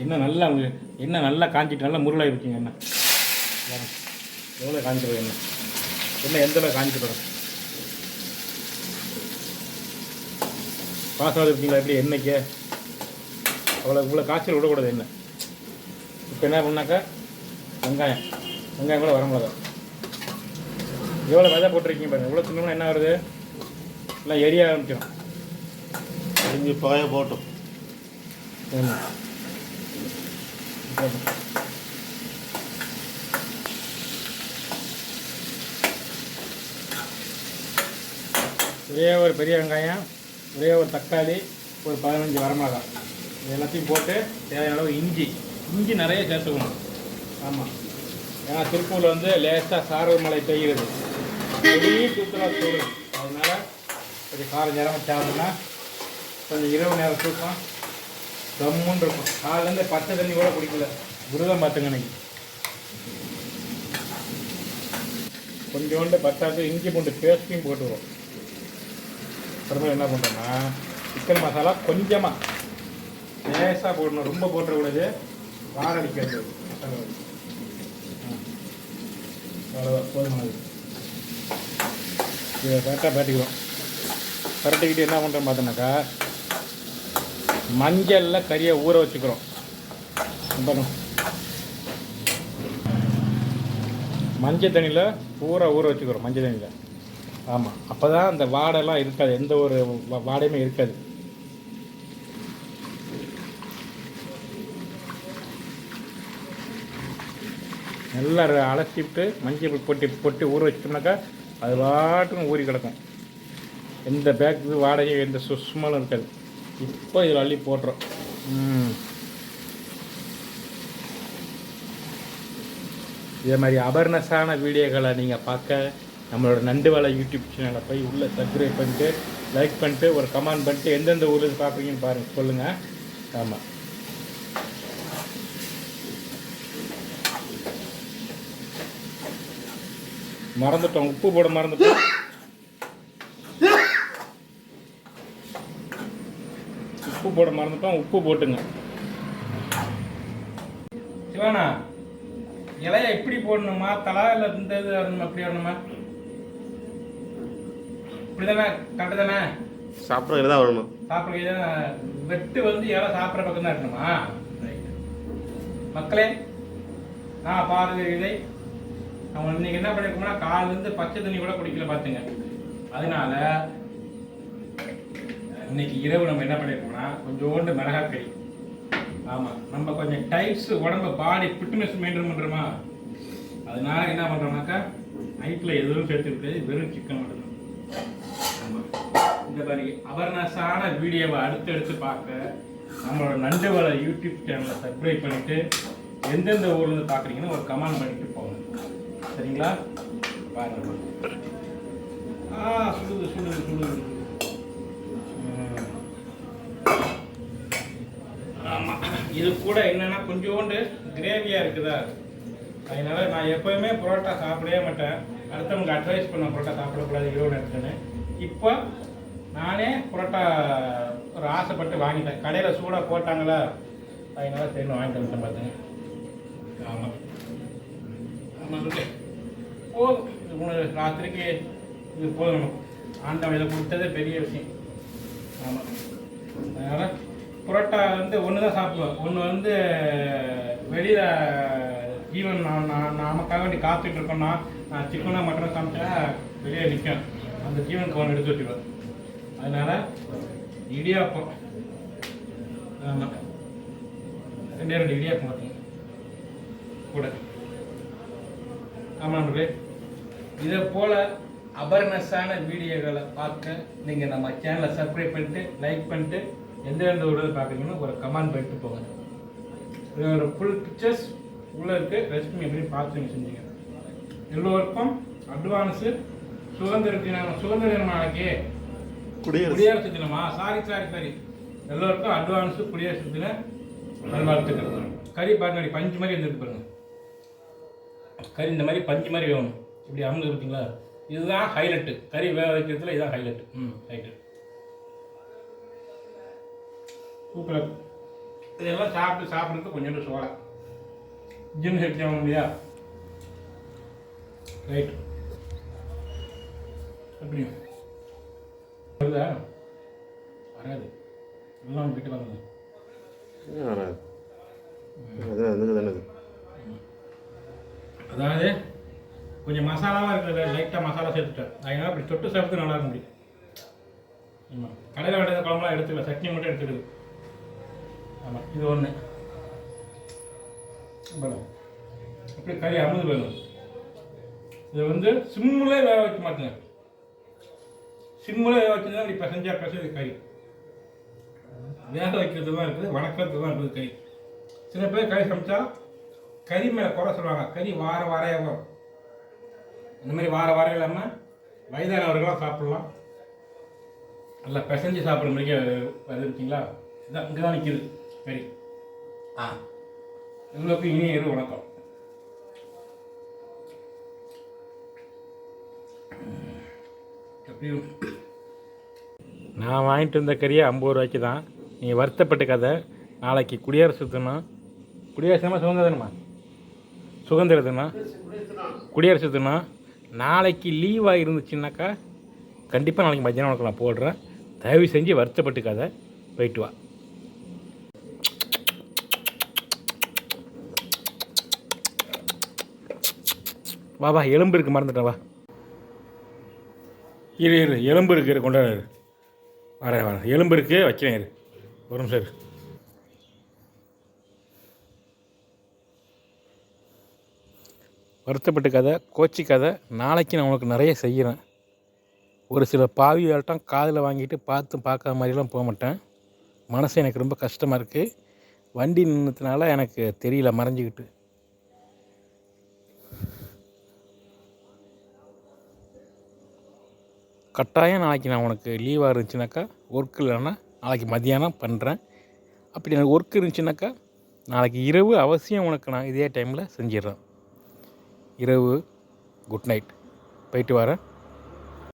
எண்ணெய் நல்லா காஞ்சிட்டு நல்லா முருளாக இருக்குங்க எண்ணெய். எவ்வளோ காஞ்சிடும் எண்ணெய் எந்த அளவு காஞ்சிட்டு போகிறோம் பாசம் இருக்கீங்களா எப்படி எண்ணெய்க்கு இவ்வளோ காய்ச்சல் விடக்கூடாது எண்ணெய். இப்போ என்ன பண்ணாக்கா வெங்காயம் கூட வர முடியாது. எவ்வளோ விதை போட்டிருக்கீங்க பாருங்கள். இவ்வளோ தின்னோம்னா என்ன வருது எல்லாம் எரிய ஆரம்பிச்சிடும். இங்கே பாய போட்டோம் ஒரே ஒரு பெரிய வெங்காயம், ஒரே ஒரு தக்காளி, ஒரு 15 வரமிளகாய் இது எல்லாத்தையும் போட்டு தேவையான அளவு இஞ்சி நிறைய சேர்த்துக்கணும். ஆமாம், ஏன்னா திருப்பூரில் வந்து லேசாக சாரல் மழை பெய்கிறது, பெரிய தூக்கலாக தூடுது. அதனால் கொஞ்சம் காரம் நேரமாக தேவைன்னா கொஞ்சம் இரவு நேரம் தூக்கம் கம்முன்னு இருக்கும். காலையிலேருந்து பச்சை தண்ணி கூட குடிக்கல, விரதம் பார்த்துங்க அன்னைக்கு. கொஞ்சோண்டு பத்தாக்கு இஞ்சி பூண்டு பேஸ்ட்டையும் போட்டுருவோம். அப்புறமா என்ன பண்ணுறோன்னா சிக்கன் மசாலா கொஞ்சமாக லேசாக போடணும், ரொம்ப போட்டுறக்கூடாது, வாரம் அடிக்கிறது மசாலா. அவ்வளோதான், போதுமானது. இதை கரெக்டாக பேட்டிக்கிறோம். பரட்டிக்கிட்டு என்ன பண்ணுறோம் பார்த்தோன்னாக்கா மஞ்சளில் கறியை ஊற வச்சுக்கிறோம். மஞ்சள் தண்ணியில் பூரா ஊற வச்சுக்கிறோம், மஞ்சள் தண்ணியில். ஆமாம், அப்போ தான் அந்த வாடைலாம் இருக்காது, எந்த ஒரு வாடையுமே இருக்காது. நல்லா அலசிவிட்டு மஞ்சள் பொட்டி ஊற வச்சிட்டோம்னாக்கா அது பாட்டுன்னு ஊறி கிடக்கும். எந்த பேக்கு வாடகையும் எந்த சுஷ்மலும் இருக்காது. இப்போ இதில் அள்ளி போட்டுறோம். இதே மாதிரி அவேர்னஸான வீடியோக்களை நீங்கள் பார்க்க நம்மளோட நண்டுவலை யூடியூப் சேனலை போய் உள்ளே சப்ஸ்கிரைப் பண்ணிட்டு லைக் பண்ணிட்டு ஒரு கமெண்ட் பண்ணிட்டு எந்தெந்த ஊரில் பார்க்குறீங்கன்னு பாருங்கள், சொல்லுங்கள். ஆமாம், மறந்துட்டோம், உப்பு போட மறந்துட்டோம். உப்பு போட்டுங்க. சிவானா, இலைய இப்படி போடணுமா, தலா இல்லை இந்த இது வரணுமா, அப்படி வரணுமா? இப்படிதானே, கரெக்டு தானே? சாப்பிட்றது தான் வரணும். சாப்பிட்றது வெட்டு வந்து இலை சாப்பிட்ற பக்கம் தான் இருக்கணுமா? மக்களே, நான் பாருங்க இதை அவங்க இன்னைக்கு என்ன பண்ணிருக்கோம்னா காலிலேருந்து பச்சை தண்ணி கூட குடிக்கல பார்த்துங்க. அதனால இன்னைக்கு இரவு நம்ம என்ன பண்ணிருக்கோம்னா கொஞ்சோண்டு மிளகாய் கறி. ஆமாம், நம்ம கொஞ்சம் டைப்ஸ் உடம்பு பாடி ஃபிட்னஸ் மெயின்டைன் பண்ணுறோமா, அதனால என்ன பண்ணுறோம்னாக்கா நைட்டில் எதுவும் சேர்த்துக்கிட்டு வெறும் சிக்கன் மட்டும்தான். ஆமாம், இந்த மாதிரி அவேர்னஸான வீடியோவை அடுத்து பார்க்க நம்மளோட நண்டுவலை யூடியூப் சேனலை சப்ஸ்கிரைப் பண்ணிவிட்டு எந்தெந்த ஊர்லேருந்து பார்க்குறீங்கன்னு ஒரு கமெண்ட் பண்ணிட்டு போங்க, சரிங்களா? பாருங்க. சுடுது. ஆமாம், இது கூட என்னென்னா கொஞ்சோண்டு கிரேவியாக இருக்குதா, அதனால் நான் எப்போயுமே புரோட்டா சாப்பிடவே மாட்டேன். அடுத்தவங்க அட்வைஸ் பண்ண புரோட்டா சாப்பிடக்கூடாது இரவு நேரத்துன்னு. இப்போ நானே புரோட்டா ஒரு ஆசைப்பட்டு வாங்கிட்டேன். கடையில் சூடாக போட்டாங்களா, அதனால சரி வாங்கிட்டு வந்துட்டேன் பார்த்துங்க. ஆமாம் போதும், இது ராத்திரிக்கு இது போதும். ஆண்டவன் இதை கொடுத்ததே பெரிய விஷயம். ஆமாம், அதனால் புரோட்டா வந்து ஒன்று தான் சாப்பிடுவேன். ஒன்று வந்து வெளியில் ஈவன் நமக்காக வேண்டி காத்துட்டு இருக்கோம்னா நான் சிக்கனாக மட்டனாக சமைச்சா வெளியே நிற்கும், அந்த ஜீவனுக்கு ஒன்று எடுத்து வச்சுக்குவேன். அதனால் இடியாப்பம், ஆமாம், 2 இடியாப்பம் பார்த்தீங்க கூட. ஆமாம் நண்பர்களே, இதை போல் அவேர்னஸான வீடியோக்களை பார்க்க நீங்கள் நம்ம சேனலை சப்ஸ்கிரைப் பண்ணிட்டு லைக் பண்ணிட்டு எந்தெந்த உடல் பார்க்குறீங்கன்னு ஒரு கமெண்ட் பண்ணிட்டு போங்க. ஒரு ஃபுல் பிக்சர்ஸ் உள்ளே இருக்குது, ரெசிபி எப்படி பார்த்து நீங்கள் செஞ்சீங்க. எல்லோருக்கும் அட்வான்ஸு சுதந்திர தினம் நாளைக்கு குடியரசு தினமா, சாரி எல்லோருக்கும் அட்வான்ஸு குடியரசு தின நல்வாழ்த்துக்கள். கறி பாருங்க, பஞ்சு மாதிரி இருந்துருக்கு பாருங்க. கறி இந்த மாதிரி பஞ்சு மாதிரி வேணும், இப்படி அமுங்க இருக்குங்களா, இதுதான் ஹைலைட்டு. கறி வேக வைக்கிறதுல இதுதான் ஹைலைட்டு. ரைட்டு, சூப்பராக இதெல்லாம் சாப்பிட்றது கொஞ்சோண்டு சோளை ஜிம் செடிச்சாங்க இல்லையா ரைட் எப்படி வருதா வராது எல்லாம் கிட்ட வாங்க வராது அது என்னது அதாவது கொஞ்சம் மசாலாவாக இருக்கிறத லைட்டாக மசாலா சேர்த்துட்டேன் அதனால் அப்படி தொட்டு சாப்பிட்டு நல்லா இருக்க முடியும் ஆமாம் கடையில் வேண்டிய குழம்புலாம் எடுத்துக்கல சட்னி மட்டும் எடுத்துடுது ஆமாம் இது ஒன்று அப்படி கறி அமுது வேணும் இதை வந்து சிம்மிலே வேக வைக்க மாட்டேங்க சிம்மில் வேக வச்சு தான் இப்படி பிசைஞ்சு கறி வேக வைக்கிறது தான் இருக்குது வணக்கத்து தான் இருக்குது கறி சில பேர் கறி சமைச்சா கறி மேலே குறை சொல்லுவாங்க கறி வார வாரையாக வரும் இந்த மாதிரி வார வாரம் இல்லாமல் வயதானவர்களாம் சாப்பிட்லாம் நல்லா பிசைஞ்சு சாப்பிட்ற மாதிரிக்கே வருது இருக்கீங்களா இதான் இங்கே தான் நிற்கிது கறி உங்களுக்கு இனிய இரு வணக்கம் எப்படி நான் வாங்கிட்டு வந்த கறியை 50 ரூபாய்க்கு தான் நீங்கள் வருத்தப்பட்ட கதை நாளைக்கு குடியரசு தினம் குடியரசு தினமா சுதந்திர தினம் குடியரசு தினம் நாளைக்கு லீவாக இருந்துச்சுன்னாக்கா கண்டிப்பாக நாளைக்கு மத்தியானம் உனக்கு நான் போடுறேன் தயவு செஞ்சு வருத்தப்பட்டு கதை போயிட்டு வா வா எலும்பு இருக்கு மறந்துட்டேன் வா இரு எலும்பு இருக்கு கொண்டாடு வரேன் எலும்பு இருக்கு வைக்கிறேன் இரு ஒரு நிமிஷம் இரு வருத்தப்பட்ட கதை கோச்சி கதை நாளைக்கு நான் உனக்கு நிறைய செய்கிறேன் ஒரு சில பாவியால்ட்டம் காதில் வாங்கிட்டு பார்க்காத மாதிரிலாம் போக மாட்டேன் மனசு எனக்கு ரொம்ப கஷ்டமாக இருக்குது வண்டி நின்றதுனால எனக்கு தெரியல மறைஞ்சிக்கிட்டு கட்டாயம் நாளைக்கு நான் உனக்கு லீவாக இருந்துச்சுனாக்கா ஒர்க் இல்லைன்னா நாளைக்கு மத்தியானம் பண்ணுறேன் அப்படி எனக்கு ஒர்க் இருந்துச்சுனாக்கா நாளைக்கு இரவு அவசியம் உனக்கு நான் இதே டைமில் செஞ்சிடுறேன் இரவு குட் நைட் போயிட்டு வரேன்